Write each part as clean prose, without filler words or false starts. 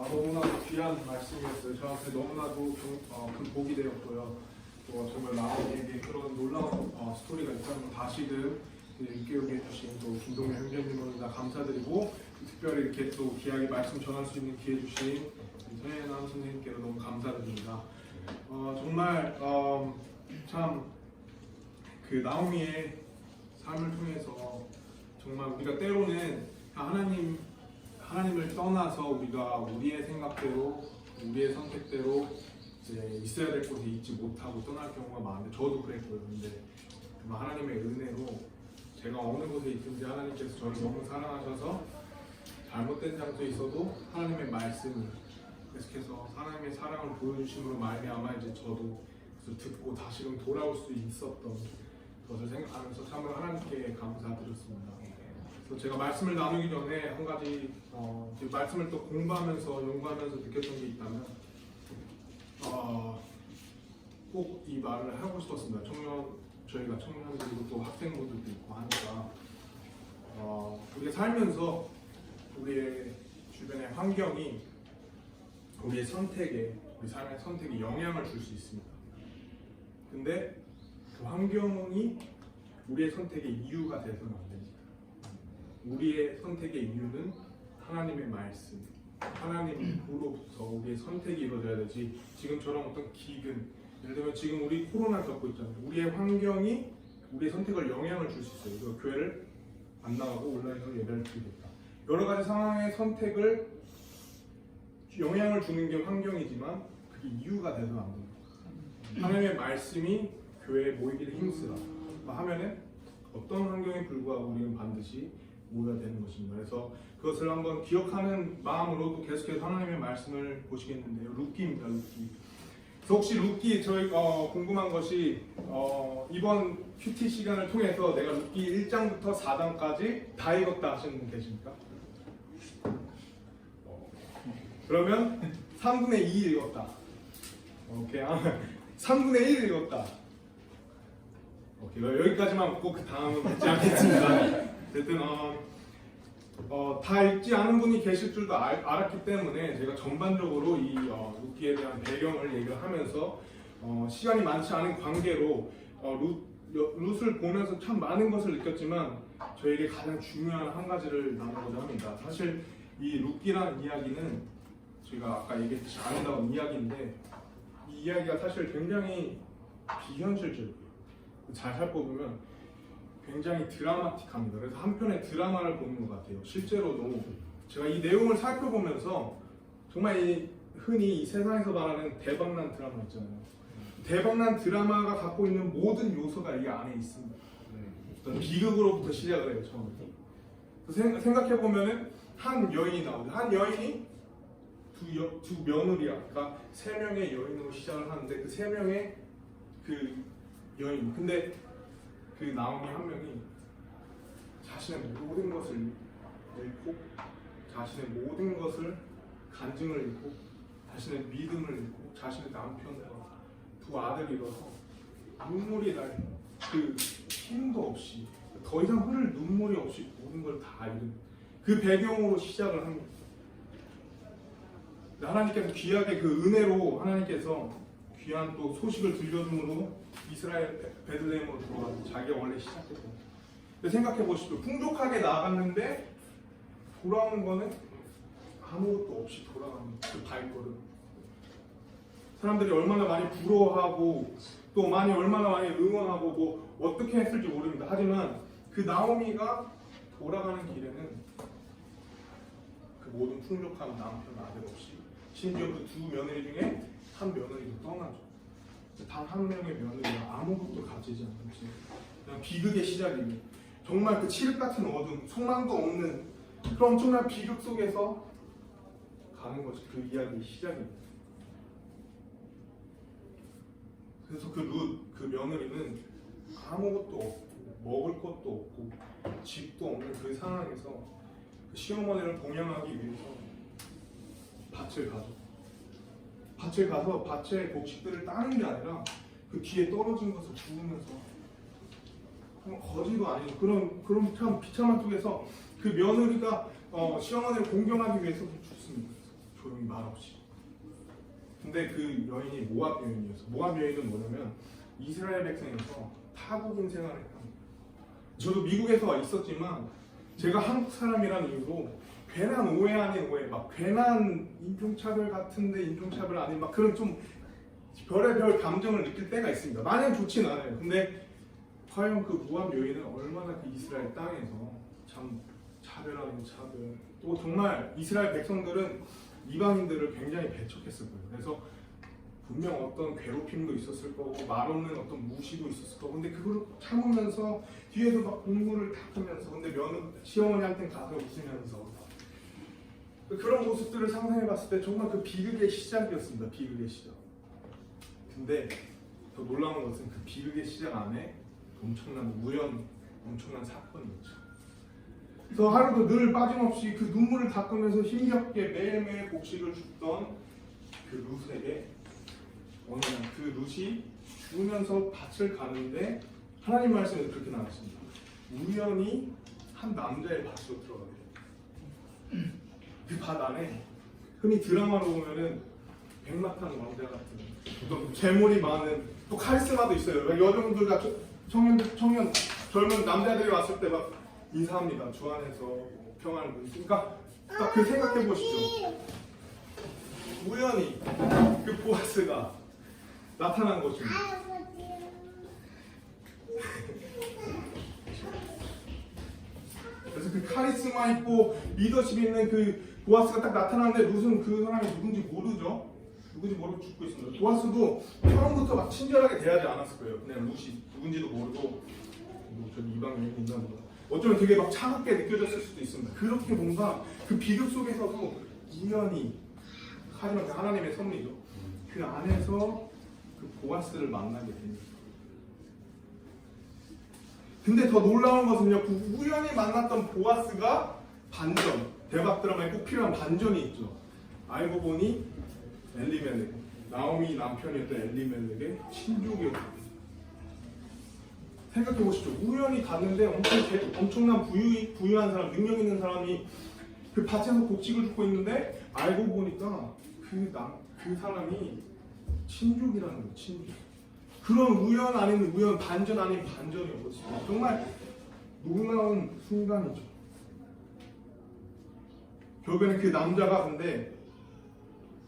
너무나도 귀한 말씀이었어요. 저한테 너무나도 큰 복이 되었고요. 또 정말 나에게 그런 놀라운 스토리가 있다는 걸 다시금 일깨우게 해주신 또 김동현 형제님을 다 감사드리고, 특별히 이렇게 또 귀하게 말씀 전할 수 있는 기회 주신 서예남 선생님께도 너무 감사드립니다. 정말 참 그 나오미의 삶을 통해서 정말 우리가 때로는 하나님을 떠나서 우리가 우리의 생각대로, 우리의 선택대로 이제 있어야 될 곳에 있지 못하고 떠날 경우가 많은데, 저도 그랬고요. 근데 하나님의 은혜로 제가 어느 곳에 있든지 하나님께서 저를 너무 사랑하셔서 잘못된 장소에 있어도 하나님의 말씀이 계속해서 하나님의 사랑을 보여주심으로 말미암아 이제 저도 듣고 다시금 돌아올 수 있었던 것을 생각하면서 참으로 하나님께 감사드렸습니다. 그래서 제가 말씀을 나누기 전에 한 가지 말씀을 또 공부하면서 연구하면서 느꼈던 게 있다면 꼭 이 말을 하고 싶었습니다. 저희가 청년들이고 또 학생분들도 있고 하니까 우리가 살면서 우리의 주변의 환경이 우리의 선택에, 우리 삶의 선택에 영향을 줄 수 있습니다. 근데 그 환경이 우리의 선택의 이유가 되서는 안 됩니다. 우리의 선택의 이유는 하나님의 말씀, 하나님으로부터 우리의 선택이 이루어져야 되지, 지금처럼 어떤 기근, 예를 들면 지금 우리 코로나 겪고 있잖아요. 우리의 환경이 우리의 선택을 영향을 줄 수 있어요. 그래서 교회를 안 나가고 온라인으로 예배를 드리겠다. 여러 가지 상황의 선택을 영향을 주는 게 환경이지만 그게 이유가 되서는 안 됩니다. 하나님의 말씀이 교회에 모이기를 힘쓰라 하면은 어떤 환경에 불구하고 우리는 반드시 모여야 되는 것입니다. 그래서 그것을 한번 기억하는 마음으로 또 계속해서 하나님의 말씀을 보시겠는데요. 룻기입니다. 룻기. 그래서 혹시 룻기 저희 궁금한 것이 이번 큐티 시간을 통해서 내가 룻기 1장부터 4장까지 다 읽었다 하시는 분 계십니까? 그러면 3분의 2 읽었다. 오케이. 3분의 1 읽었다. 오케이. 여기까지만 먹고 그 다음은 묻지 않겠습니다. 어쨌든 다 읽지 않은 분이 계실 줄도 알았기 때문에 제가 전반적으로 이 룻기에 대한 배경을 얘기를 하면서 시간이 많지 않은 관계로 룻을 보면서 참 많은 것을 느꼈지만 저에게 가장 중요한 한 가지를 나누고자 합니다. 사실 이 룻기라는 이야기는 저희가 아까 얘기했듯이 아름다운 이야기인데, 이 이야기가 사실 굉장히 비현실적이에요. 잘 살펴보면 굉장히 드라마틱합니다. 그래서 한편의 드라마를 보는 것 같아요. 실제로도 제가 이 내용을 살펴보면서 정말 흔히 이 세상에서 말하는 대박난 드라마 있잖아요. 대박난 드라마가 갖고 있는 모든 요소가 이 안에 있습니다. 어떤 비극으로부터 시작을 해요. 처음에 생각해보면 한 여인이 나오죠. 한 여인이 두 며느리야. 그러니까 3명의 여인으로 시작을 하는데 그 3명의 그 여인. 근데 그 나오미 한 명이 자신의 모든 것을 잃고, 자신의 모든 것을 간증을 잃고, 자신의 믿음을 잃고, 자신의 남편과 두 아들을 잃어서 눈물이 날 그 힘도 없이, 더 이상 흐를 눈물이 없이 모든 걸 다 잃은 그 배경으로 시작을 합니다. 하나님께서 귀하게 그 은혜로 하나님께서 귀한 또 소식을 들려줌으로 이스라엘 베들레헴으로 돌아가고 자기가 원래 시작했고, 생각해 보십시오. 풍족하게 나아갔는데 돌아오는 거는 아무것도 없이 돌아가는 그 발걸음. 사람들이 얼마나 많이 부러워하고 또 얼마나 많이 응원하고 뭐 어떻게 했을지 모릅니다. 하지만 그 나오미가 돌아가는 길에는 그 모든 풍족한 남편 아들 없이, 심지어 그 두 며느리 중에 한 며느리도 떠나죠. 단 한 명의 며느리가 아무것도 가지지 않는 채 그냥 비극의 시작입니다. 정말 그 칠흑 같은 어둠, 소망도 없는 그 엄청난 비극 속에서 가는 것이 그 이야기의 시작입니다. 그래서 그 며느리는 아무것도 없고 먹을 것도 없고 집도 없는 그 상황에서 그 시어머니를 봉양하기 위해서 밭을 가죠. 밭에 가서 밭의 곡식들을 따는 게 아니라 그 뒤에 떨어진 것을 주우면서 거지도 아닌 그런 참 비참한 속에서 그 며느리가 시어머니를 공경하기 위해서 죽습니다. 조용히 말없이. 근데 그 여인이 모압 여인이었어. 모압 여인은 뭐냐면 이스라엘 백성에서 타국인 생활을 합니다. 저도 미국에서 있었지만 제가 한국 사람이라는 이유로 괜한 오해 아닌 오해, 막 괜한 인종차별 같은데 인종차별 아닌 막 그런 좀 별의별 감정을 느낄 때가 있습니다. 마냥 좋진 않아요. 근데 과연 그 모압 여인은 얼마나 그 이스라엘 땅에서 참 차별하는 차별, 또 정말 이스라엘 백성들은 이방인들을 굉장히 배척했을 거예요. 그래서 분명 어떤 괴롭힘도 있었을 거고 말없는 어떤 무시도 있었을 거고, 근데 그걸 참으면서 뒤에서 막 공물을 닦으면서, 근데 시어머니한테 가서 웃으면서 그런 모습들을 상상해봤을 때 정말 그 비극의 시작이었습니다. 비극의 시작. 근데 더 놀라운 것은 그 비극의 시작 안에 엄청난 우연, 엄청난 사건이었죠. 그래서 하루도 늘 빠짐없이 그 눈물을 닦으면서 힘겹게 매일매일 곡식을 줍던 그 룻에게 어느 날 그 룻이 죽으면서 밭을 가는데 하나님 말씀에서 그렇게 나왔습니다. 우연히 한 남자의 밭으로 들어가게 돼요. 그 밭 안에 흔히 드라마로 보면은 백마탄 왕자 같은 또 재물이 많은, 또 카리스마도 있어요. 여성들과 청년 젊은 남자들이 왔을 때 막 인사합니다. 주 안에서 평안을 누리니까 딱 그 생각해 보시죠. 우연히 그 보아스가 나타난 것입니다. 그래서 그 카리스마 있고 리더십 있는 그 보아스가 딱 나타나는데 룻은 그 사람이 누군지 모르죠. 누군지 모르고 죽고 있습니다. 보아스도 처음부터 막 친절하게 대하지 않았을 거예요. 그냥 룻이 누군지도 모르고 전 이방인이 있나 보다. 어쩌면 되게 막 차갑게 느껴졌을 수도 있습니다. 그렇게 뭔가 그 비극 속에서도 우연히, 하지만 하나님의 섭리죠. 그 안에서 그 보아스를 만나게 됩니다. 근데 더 놀라운 것은요, 그 우연히 만났던 보아스가 반전, 대박 드라마에 꼭 필요한 반전이 있죠. 알고 보니 엘리멜렉, 나오미 남편이었던 엘리멜렉의 친족이었거든요. 생각해 보시죠. 우연히 갔는데 엄청난 부유한 사람, 능력 있는 사람이 그 밭에서 곡식을 줍고 있는데 알고 보니까 그 사람이 친족이라는 거예요. 친족. 그런 우연 아닌 우연, 반전 아닌 반전이었거든요. 정말 놀라운 순간이죠. 결국에는 그 남자가 근데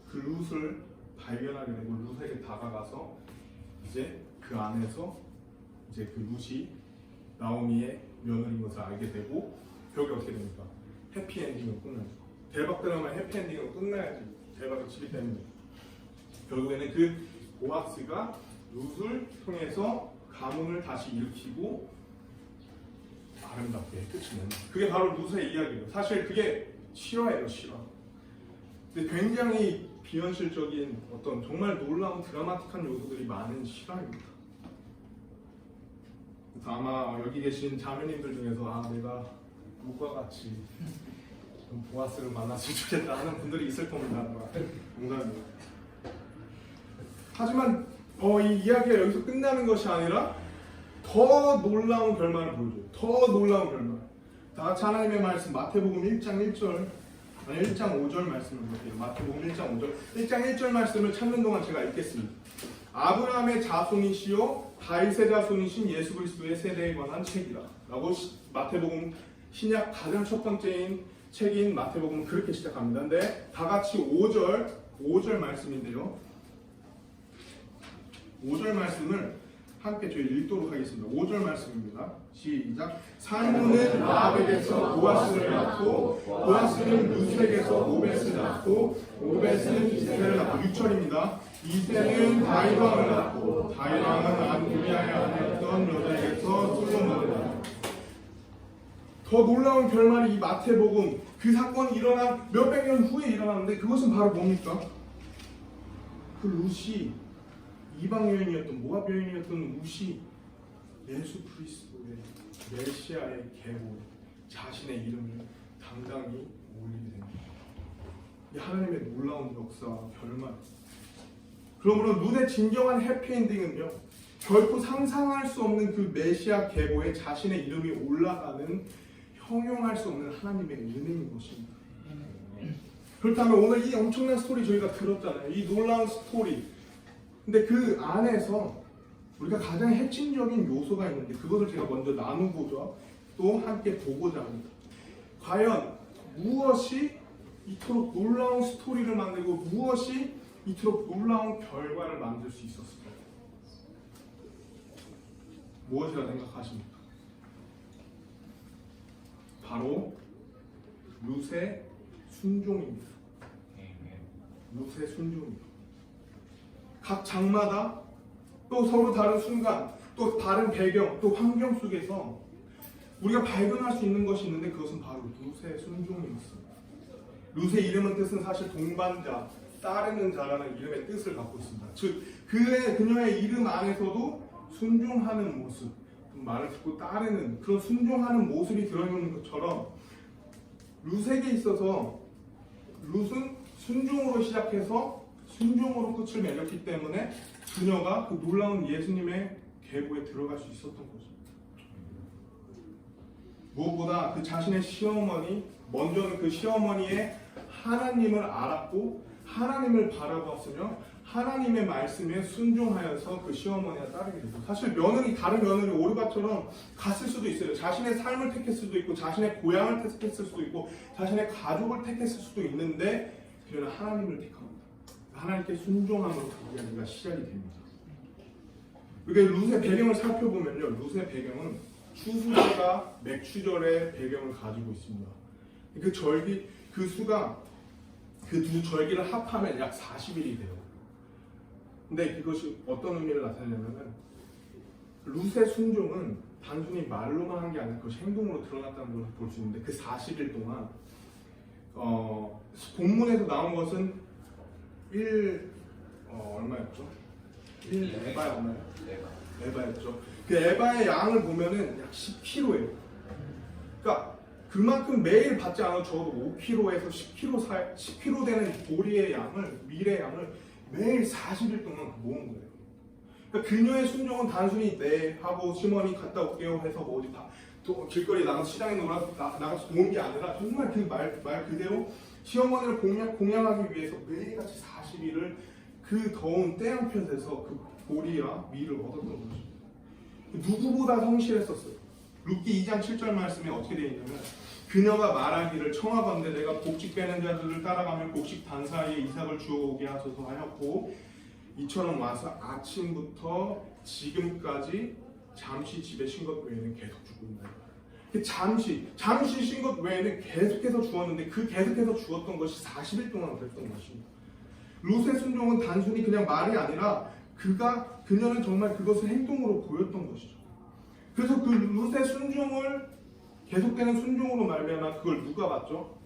그 룻을 발견하게 되고 룻에게 다가가서 이제 그 안에서 이제 그 룻이 나오미의 며느리인 것을 알게 되고, 결국에 어떻게 됩니까? 해피엔딩으로 끝나죠. 대박 드라마의 해피엔딩으로 끝나야지 대박을 치기 때문에 결국에는 그 보아스가 룻을 통해서 가문을 다시 일으키고 아름답게 끝이 냅니다. 그게 바로 룻의 이야기예요. 사실 그게 실화예요, 실화. 근데 굉장히 비현실적인 어떤 정말 놀라운 드라마틱한 요소들이 많은 실화입니다. 그래서 아마 여기 계신 자매님들 중에서 내가 룻과 같이 좀 보아스를 만났으면 좋겠다 하는 분들이 있을 겁니다. 농담입니다. 하지만 이 이야기가 여기서 끝나는 것이 아니라 더 놀라운 결말을 보여줘요. 더 놀라운 결말. 다 같이 하나님의 말씀 마태복음 1장 1절 5절 말씀을 볼게요. 마태복음 1장 5절 1장 1절 말씀을 찾는 동안 제가 읽겠습니다. 아브라함의 자손이시요 다윗의 자손이신 예수 그리스도의 세대에 관한 책이다 라고 마태복음 신약 가장 첫 번째인 책인 마태복음은 그렇게 시작합니다. 근데 다 같이 5절 말씀인데요. 5절 말씀을 함께 저희 읽도록 하겠습니다. 5절 말씀입니다. 시작. 살몬은 라합에게서 보아스를 낳고, 보아스는 룻에게서 오벳을 낳고, 오벳은 이새를 낳고. 6절입니다. 이새는 다윗 왕을 낳고, 다윗 왕은 우리아의 아내였던 여자에게서 솔로몬을 낳고. 더 놀라운 결말이 이 마태복음, 그 사건이 일어난 몇백 년 후에 일어났는데 그것은 바로 뭡니까? 그 룻이 이방 여인이었던, 모압 여인이었던 룻이 예수 그리스도의 메시아의 계보에 자신의 이름을 당당히 올리게 됩니다. 이 하나님의 놀라운 역사와 결말. 그러므로 룻의 진정한 해피엔딩은요, 결코 상상할 수 없는 그 메시아 계보에 자신의 이름이 올라가는 형용할 수 없는 하나님의 은혜인 것입니다. 그렇다면 오늘 이 엄청난 스토리 저희가 들었잖아요. 이 놀라운 스토리. 근데 그 안에서 우리가 가장 핵심적인 요소가 있는데 그것을 제가 먼저 나누고자 또 함께 보고자 합니다. 과연 무엇이 이토록 놀라운 스토리를 만들고 무엇이 이토록 놀라운 결과를 만들 수 있었을까요? 무엇이라 생각하십니까? 바로 룻의 순종입니다. 룻의 순종입니다. 각 장마다 또 서로 다른 순간, 또 다른 배경, 또 환경 속에서 우리가 발견할 수 있는 것이 있는데 그것은 바로 룻의 순종이었습니다. 룻의 이름은 뜻은 사실 동반자, 따르는 자라는 이름의 뜻을 갖고 있습니다. 즉 그녀의 이름 안에서도 순종하는 모습, 말을 듣고 따르는 그런 순종하는 모습이 들어있는 것처럼 룻에게 있어서 룻은 순종으로 시작해서 순종으로 끝을 맺었기 때문에 그녀가 그 놀라운 예수님의 계보에 들어갈 수 있었던 것입니다. 무엇보다 그 자신의 시어머니, 먼저는 그 시어머니의 하나님을 알았고 하나님을 바라보았으며 하나님의 말씀에 순종하여서 그 시어머니가 따르게 되고, 사실 며느리, 다른 며느리 오르바처럼 갔을 수도 있어요. 자신의 삶을 택했을 수도 있고 자신의 고향을 택했을 수도 있고 자신의 가족을 택했을 수도 있는데 그녀는 하나님을 택합니다. 하나님께 순종함으로 그 이야기가 시작이 됩니다. 그러니까 룻의 배경을 살펴보면요, 룻의 배경은 추수절과 맥추절의 배경을 가지고 있습니다. 그 절기, 그 수가 그 두 절기를 합하면 약 40일이 돼요. 근데 그것이 어떤 의미를 나타내냐면 룻의 순종은 단순히 말로만 한 게 아니라 그것이 행동으로 드러났다는 것을 볼 수 있는데 그 40일 동안 본문에서 나온 것은 얼마였죠? 1에바였나요? 에바였죠. 그 에바의 양을 보면은 약 10kg예요. 그러니까 그만큼 매일 받지 않아도 적어도 5kg에서 10kg 되는 보리의 양을, 밀의 양을 매일 40일 동안 모은 거예요. 그러니까 그녀의 순종은 단순히 네 하고 시어머니 갔다 올게요 해서 뭐 어디 또 길거리에 나가서 시장에 나가서 모은 게 아니라 정말 그 말 그대로 시어머니를 공양하기 위해서 매일같이 40일을 그 더운 태양볕에서 그 보리와 밀을 얻었던 것입니다. 누구보다 성실했었어요. 룻기 2장 7절 말씀에 어떻게 되어 있냐면 그녀가 말하기를 청하건대 내가 곡식 빼는 자들을 따라가며 곡식 단 사이에 이삭을 주워오게 하소서 하였고 이처럼 와서 아침부터 지금까지 잠시 집에 쉰 것 외에는 계속 주고 있다. 잠시 쉰 것 외에는 계속해서 주었는데 그 계속해서 주었던 것이 40일 동안 그랬던 것입니다. 룻의 순종은 단순히 그냥 말이 아니라 그녀는 정말 그것을 행동으로 보였던 것이죠. 그래서 그 룻의 순종을 계속되는 순종으로 말미암아 그걸 누가 봤죠?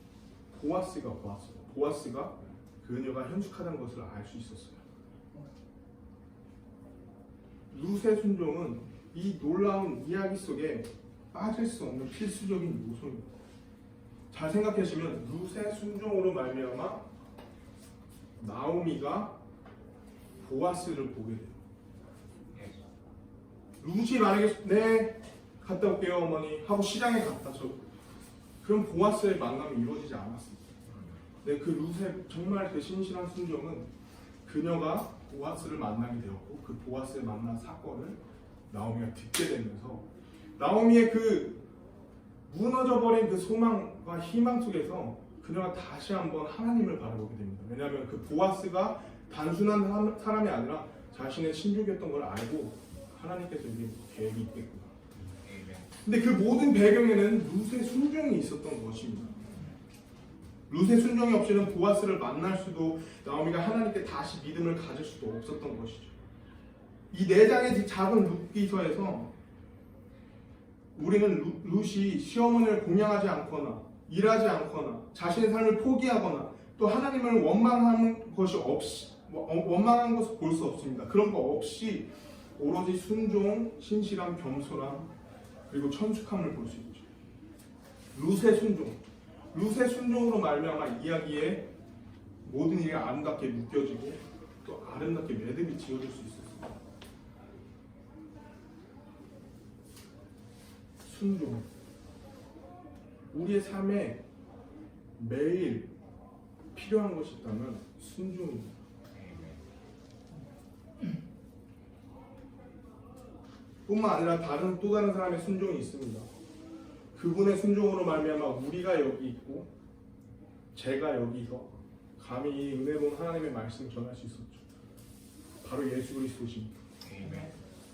보아스가 보았어요. 보아스가 그녀가 현숙하다는 것을 알 수 있었어요. 룻의 순종은 이 놀라운 이야기 속에 빠질 수 없는 필수적인 요소입니다. 잘 생각하시면 룻의 순종으로 말미암아 나오미가 보아스를 보게 돼요. 룻이 만약에 네 갔다 올게요 어머니 하고 시장에 갔다죠. 그럼 보아스의 만남이 이루어지지 않았습니다. 네, 그 룻의 정말 그 신실한 순종은 그녀가 보아스를 만나게 되었고 그 보아스를 만난 사건을 나오미가 듣게 되면서 나오미의 그 무너져버린 그 소망과 희망 속에서 그녀가 다시 한번 하나님을 바라보게 됩니다. 왜냐하면 그 보아스가 단순한 사람이 아니라 자신의 신족이었던 걸 알고 하나님께서 이게 계획이 있겠구나. 근데 그 모든 배경에는 룻의 순종이 있었던 것입니다. 룻의 순종이 없이는 보아스를 만날 수도 나오미가 하나님께 다시 믿음을 가질 수도 없었던 것이죠. 이 4장의 작은 룻기서에서 우리는 룻이 시어머니를 공양하지 않거나 일하지 않거나 자신의 삶을 포기하거나 또 하나님을 원망한 것을 볼 수 없습니다. 그런 거 없이 오로지 순종, 신실함, 겸손함 그리고 천숙함을 볼 수 있죠. 룻의 순종, 룻의 순종으로 말미암아 이야기에 모든 일이 아름답게 묶여지고 또 아름답게 매듭이 지어질 수 있었습니다. 순종, 우리의 삶에 매일 필요한 것이 있다면 순종입니다. 뿐만 아니라 또 다른 사람의 순종이 있습니다. 그분의 순종으로 말미암아 우리가 여기 있고 제가 여기서 감히 이 은혜로운 하나님의 말씀을 전할 수 있었죠. 바로 예수 그리스도십니다.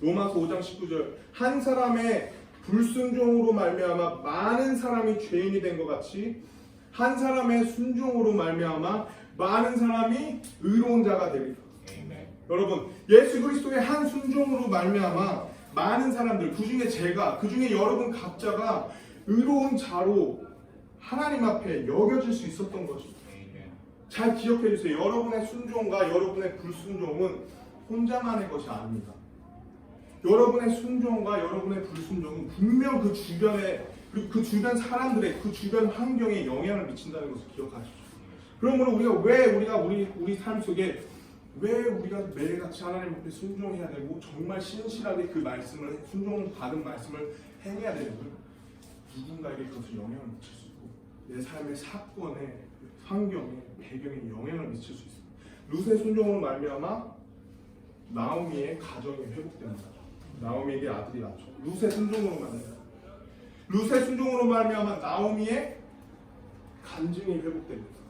로마서 5장 19절 한 사람의 불순종으로 말미암아 많은 사람이 죄인이 된 것 같이 한 사람의 순종으로 말미암아 많은 사람이 의로운 자가 되리라. 여러분 예수 그리스도의 한 순종으로 말미암아 많은 사람들 그중에 제가 그중에 여러분 각자가 의로운 자로 하나님 앞에 여겨질 수 있었던 것입니다. 잘 기억해 주세요. 여러분의 순종과 여러분의 불순종은 혼자만의 것이 아닙니다. 여러분의 순종과 여러분의 불순종은 분명 그 주변에 그리고 그 주변 사람들의 그 주변 환경에 영향을 미친다는 것을 기억하십시오. 그러므로 우리가 우리 삶 속에 왜 우리가 매일같이 하나님 앞에 순종해야 되고 정말 신실하게 그 말씀을 순종받은 말씀을 행해야 되는 누군가에게 그것을 영향을 미칠 수 있고 내 삶의 사건에 환경에 배경에 영향을 미칠 수 있습니다. 룻의 순종으로 말미암아 나오미의 가정이 회복됩니다. 나오미에게 아들이 낳죠. 룻의 순종으로 말미암아 룻의 순종으로 말미암아 나오미의 간증이 회복됩니다.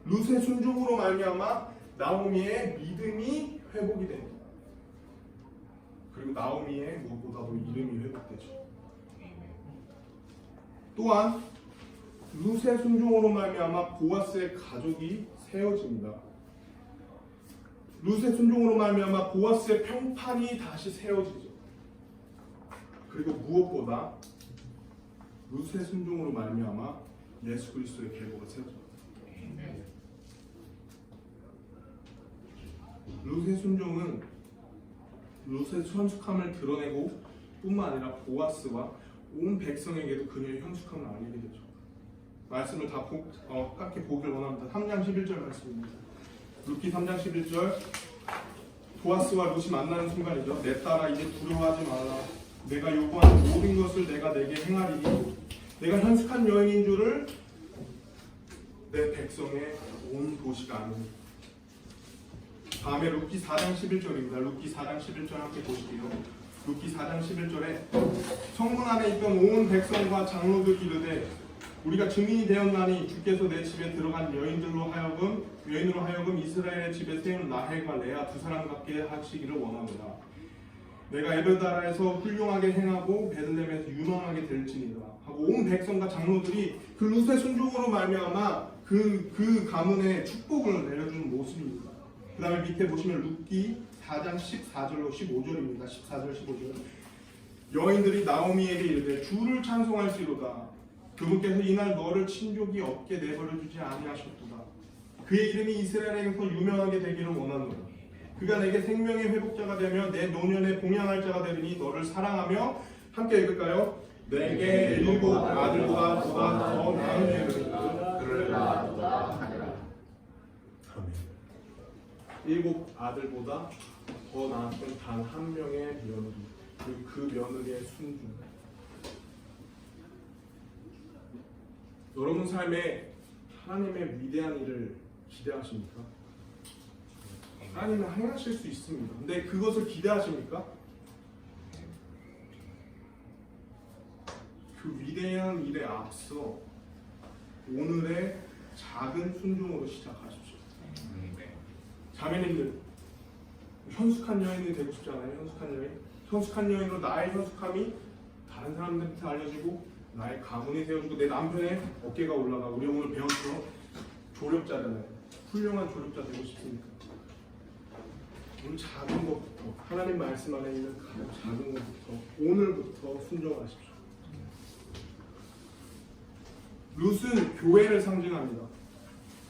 룻의 순종으로 말미암아 나오미의 믿음이 회복이 됩니다. 그리고 나오미의 무엇보다도 이름이 회복되죠. 또한 룻의 순종으로 말미암아 보아스의 가족이 세워집니다. 룻의 순종으로 말미암아 보아스의 평판이 다시 세워지죠. 그리고 무엇보다 룻의 순종으로 말미암아 예수 그리스도의 계보가 세워집니다. 룻의 순종은 룻의 현숙함을 드러내고 뿐만 아니라 보아스와 온 백성에게도 그녀의 현숙함을 알리게 되죠. 말씀을 다 깎게 보기를 원합니다. 3장 11절 말씀입니다. 룻기 3장 11절 보아스와 룻이 만나는 순간이죠. 내 딸아 이제 두려워하지 말라. 내가 요구하는 모든 것을 내가 내게 행하리니 내가 현숙한 여인인 줄을 내 백성의 온 도시가 아느니. 다음에 룻기 4장 11절입니다. 룻기 4장 11절 함께 보실게요. 룻기 4장 11절에 성문 안에 있던 온 백성과 장로들 이르되 우리가 증인이 되었나니 주께서 내 집에 들어간 여인으로 하여금 이스라엘의 집에 세운 라헬과 레아 두 사람 같게 하시기를 원하노라. 내가 에베다라에서 훌륭하게 행하고 베들레헴에서 유망하게 될지니라 하고 온 백성과 장로들이 그 룻의 순종으로 말미암아 그 가문에 축복을 내려주는 모습입니다. 그 다음에 밑에 보시면 룻기 4장 14절로 15절입니다. 14절 15절 여인들이 나오미에게 이르되 주를 찬송할지로다. 그분께서 이날 너를 친족이 없게 내버려주지 아니하셨도다. 그의 이름이 이스라엘에서 유명하게 되기를 원하노라. 그가 내게 생명의 회복자가 되며 내 노년에 봉양할 자가 되리니 너를 사랑하며 함께 읽을까요? 내게 7 아들보다 보다 더 나은 애를 그를 낳았다 하니라. 아멘. 7 아들보다 더 나았던 단 한 명의 며느리 그리고 그 며느리의 순종. 여러분 삶에 하나님의 위대한 일을 기대하십니까? 하나님은 행하실 수 있습니다. 근데 그것을 기대하십니까? 그 위대한 일에 앞서 오늘의 작은 순종으로 시작하십시오. 자매님들, 현숙한 여인이 되고 싶지 않아요? 현숙한 여인? 현숙한 여인으로 나의 현숙함이 다른 사람들한테 알려지고 나의 가문이 세워지고 내 남편의 어깨가 올라가. 우리 오늘 배웠죠? 조력자잖아요. 훌륭한 조력자 되고 싶습니까? 오늘 작은 것부터 하나님 말씀 안에 있는 가장 작은 것부터 오늘부터 순종하십시오. 룻은 교회를 상징합니다.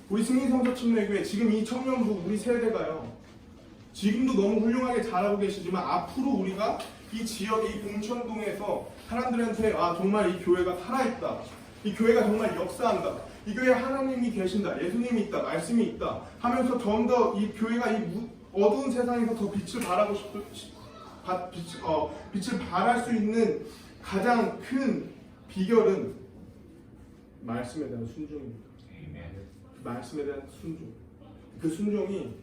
우리 승리성서 침례교회 지금 이 청년부 우리 세대가요. 지금도 너무 훌륭하게 잘하고 계시지만 앞으로 우리가 이 지역의 이 봉천동에서 사람들한테 정말 이 교회가 살아있다. 이 교회가 정말 역사한다. 이 교회에 하나님이 계신다. 예수님이 있다. 말씀이 있다. 하면서 좀 더 이 교회가 이 어두운 세상에서 더 빛을 발할 수 있는 가장 큰 비결은 말씀에 대한 순종입니다. 말씀에 대한 순종. 그 순종이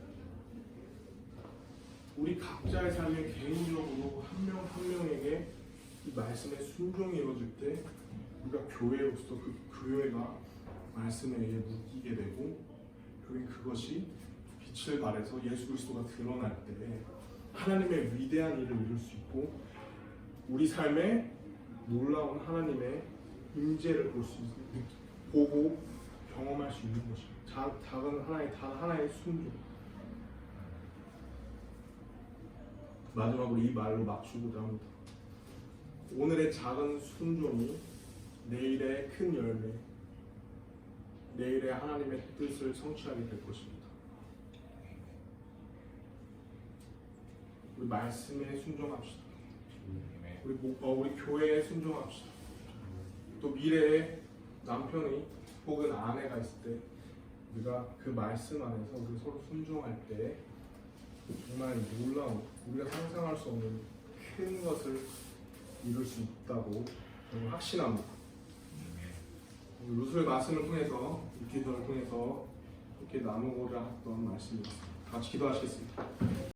우리 각자의 삶에 개인적으로 한 명 한 명에게 이 말씀의 순종이 이루어질 때 우리가 교회로서 그 교회가 말씀에 의해 묶이게 되고 결국 그것이 빛을 발해서 예수 그리스도가 드러날 때 하나님의 위대한 일을 이룰 수 있고 우리 삶에 놀라운 하나님의 임재를 볼 수 있는 보고 경험할 수 있는 것입니다. 작은 단 하나의 순종. 마지막으로 이 말로 맞추고자 합니다. 오늘의 작은 순종이 내일의 큰 열매, 내일의 하나님의 뜻을 성취하게 될 것입니다. 우리 말씀에 순종합시다. 우리 교회에 순종합시다. 또 미래에 남편이 혹은 아내가 있을 때 우리가 그 말씀 안에서 우리 서로 순종할 때 정말 놀라운 우리가 상상할 수 없는 큰 것을 이룰 수 있다고 저는 확신합니다. 루스의 말씀을 통해서 이 기도를 통해서 이렇게 나누고자 했던 말씀입니다. 같이 기도하시겠습니다.